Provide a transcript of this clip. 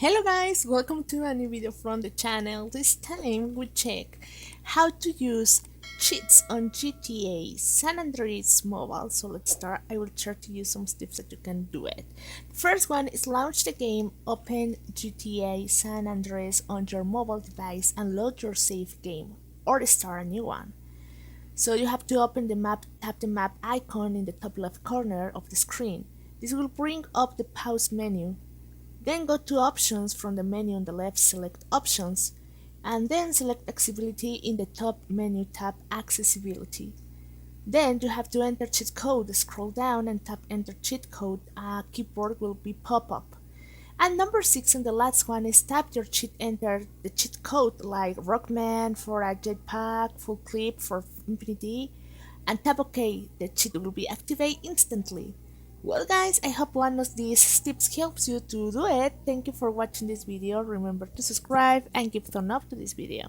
Hello guys, welcome to a new video from the channel. This time we check how to use cheats on GTA San Andreas Mobile. So let's start. I will try to use some tips that you can do it. The first one is launch the game, open GTA San Andreas on your mobile device and load your save game or start a new one. So you have to open the map, tap the map icon in the top left corner of the screen. This will bring up the pause menu. Then go to Options from the menu on the left, select Options, and then select Accessibility in the top menu, tap Accessibility. Then you have to enter cheat code, scroll down and tap Enter cheat code, a keyboard will be pop up. And number 6 and the last one is tap your cheat, enter the cheat code like Rockman for a jetpack, full clip for infinity, and tap OK, the cheat will be activated instantly. Well guys, I hope one of these tips helps you to do it. Thank you for watching this video. Remember to subscribe and give thumb up to this video.